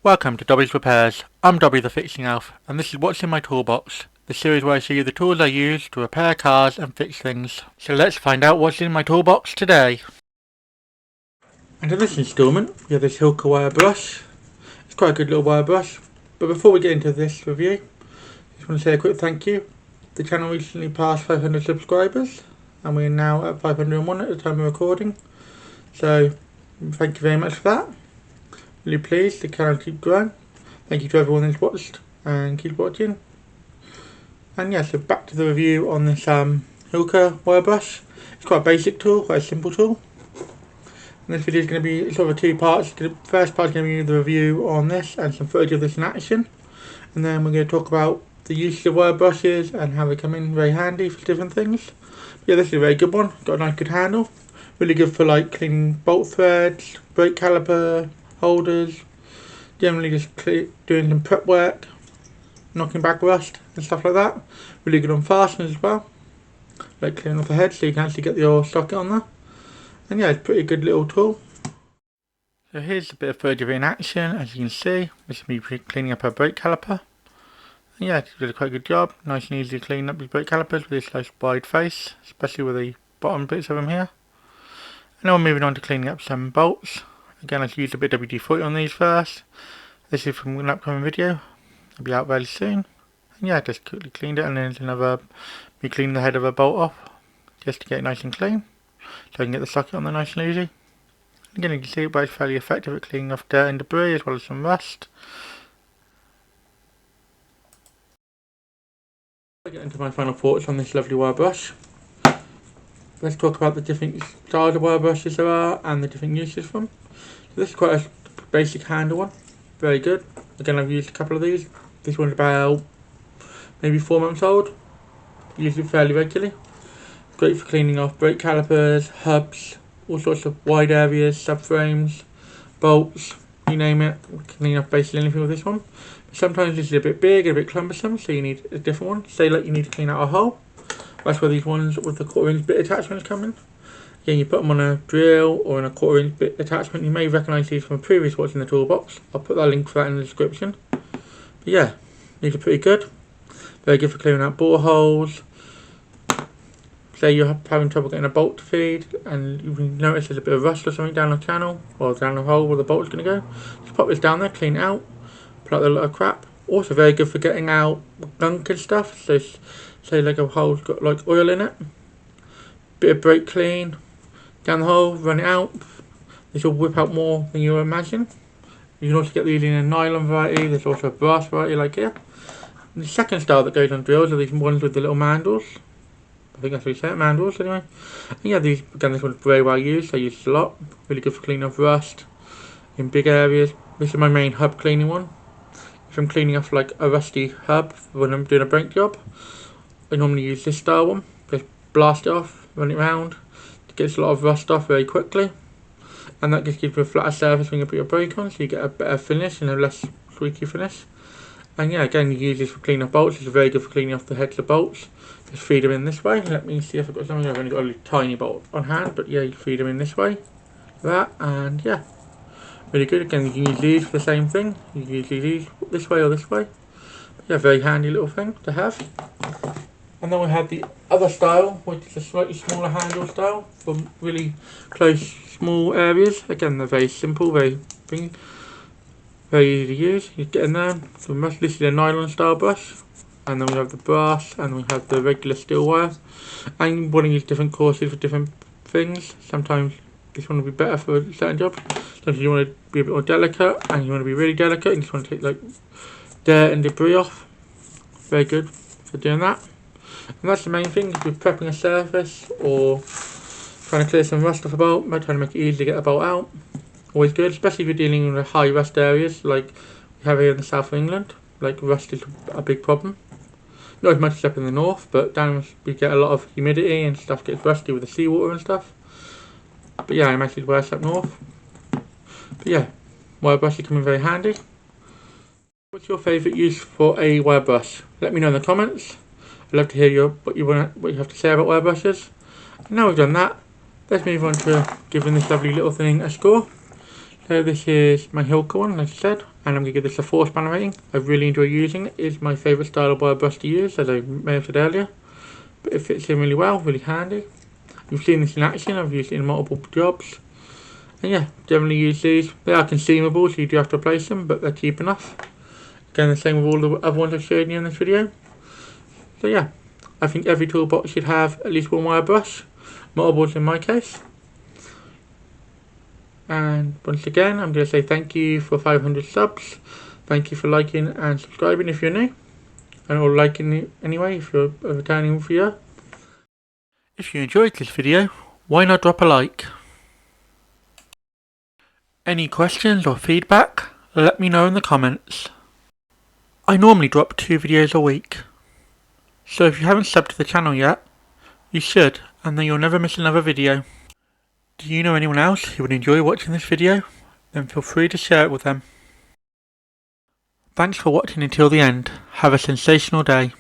Welcome to Dobby's Repairs. I'm Dobby the Fixing Elf, and this is what's in my toolbox, the series where I show you the tools I use to repair cars and fix things. So let's find out what's in my toolbox today. And in this instalment, we have this Hilka wire brush. It's quite a good little wire brush. But before we get into this review, I just want to say a quick thank you. The channel recently passed 500 subscribers, and we're now at 501 at the time of recording. So thank you very much for that. Really pleased the channel keep growing. Thank you to everyone that's watched and keep watching. And yeah, so back to the review on this Hilka wire brush. It's quite a basic tool, quite a simple tool. And this video is going to be sort of two parts. The first part is going to be the review on this and some footage of this in action. And then we're going to talk about the use of wire brushes and how they come in very handy for different things. But yeah, this is a very good one. Got a nice good handle. Really good for like cleaning bolt threads, brake caliper holders, generally just doing some prep work, knocking back rust and stuff like that. Really good on fasteners as well, like cleaning off the head so you can actually get your socket on there. And yeah, it's a pretty good little tool. So here's a bit of footage of it in action. As you can see, this is me cleaning up a brake caliper. And yeah, it did a quite good job. Nice and easy to clean up these brake calipers with this nice wide face, especially with the bottom bits of them here. And now we're moving on to cleaning up some bolts. Again, I've used a bit of WD-40 on these first. This is from an upcoming video. It'll be out very soon. And yeah, just quickly cleaned it, and then there's me cleaning the head of a bolt off, just to get it nice and clean, so I can get the socket on there nice and easy. Again, you can see it, but it's fairly effective at cleaning off dirt and debris as well as some rust. I get into my final thoughts on this lovely wire brush. Let's talk about the different styles of wire brushes there are and the different uses for them. So this is quite a basic handle one, very good. Again, I've used a couple of these. This one's about maybe 4 months old. Use it fairly regularly. Great for cleaning off brake calipers, hubs, all sorts of wide areas, subframes, bolts, you name it. Clean off basically anything with this one. But sometimes this is a bit big and a bit cumbersome, so you need a different one. Say like you need to clean out a hole. That's where these ones with the 1/4 inch bit attachments come in. Again, you put them on a drill or in a 1/4 inch bit attachment. You may recognise these from a previous watch in the toolbox. I'll put that link for that in the description. But yeah, these are pretty good. Very good for clearing out boreholes. Say you're having trouble getting a bolt to feed and you notice there's a bit of rust or something down the channel or down the hole where the bolt's going to go. Just pop this down there, clean it out, pull out the little crap. Also very good for getting out gunk and stuff. So say like a hole's got like oil in it. Bit of brake clean. Down the hole, run it out. This will whip out more than you imagine. You can also get these in a nylon variety. There's also a brass variety like here. And the second style that goes on drills are these ones with the little mandrels. I think that's what you say, mandrels anyway. And yeah, these again, this one's very well used. I use it a lot. Really good for cleaning off rust in big areas. This is my main hub cleaning one. If I'm cleaning off like a rusty hub when I'm doing a brake job, I normally use this style one. Just blast it off, run it around. Gets a lot of rust off very quickly, and that just gives you a flatter surface when you put your brake on, so you get a better finish and a less squeaky finish. And yeah, again, you use this for cleaning off bolts. It's very good for cleaning off the heads of bolts. Just feed them in this way. Let me see if I've got something. I've only got a tiny bolt on hand, but yeah, you feed them in this way, that, and yeah, really good. Again, you can use these for the same thing. You can use these this way or this way. But yeah, very handy little thing to have. And then we have the other style, which is a slightly smaller handle style for really close, small areas. Again, they're very simple, very easy to use. You get in there. So this is a nylon style brush, and then we have the brass, and we have the regular steel wire. And you want to use different courses for different things. Sometimes this one will be better for a certain job. Sometimes you want to be a bit more delicate, and you want to be really delicate, and you just want to take like dirt and debris off. Very good for doing that. And that's the main thing, if you're prepping a surface or trying to clear some rust off a bolt, trying to make it easy to get the bolt out. Always good, especially if you're dealing with high rust areas like we have here in the south of England. Like rust is a big problem. Not as much as up in the north, but down we get a lot of humidity and stuff gets rusty with the seawater and stuff. But yeah, I imagine it's worse up north. But yeah, wire brushes come in very handy. What's your favourite use for a wire brush? Let me know in the comments. I'd love to hear what you have to say about wire brushes. Now we've done that, let's move on to giving this lovely little thing a score. So this is my Hilka one, like I said. and I'm going to give this a 4 spanner rating. I really enjoy using it. It's my favourite style of wire brush to use, as I may have said earlier. But it fits in really well, really handy. You've seen this in action, I've used it in multiple jobs. And yeah, generally use these. They are consumable, so you do have to replace them, but they're cheap enough. Again, the same with all the other ones I've shown you in this video. So yeah, I think every toolbox should have at least one wire brush. Multiples in my case. And once again, I'm going to say thank you for 500 subs. Thank you for liking and subscribing if you're new. Or liking it anyway if you're a returning viewer. If you enjoyed this video, why not drop a like? Any questions or feedback, let me know in the comments. I normally drop 2 videos a week. So if you haven't subbed to the channel yet, you should, and then you'll never miss another video. Do you know anyone else who would enjoy watching this video? Then feel free to share it with them. Thanks for watching until the end. Have a sensational day.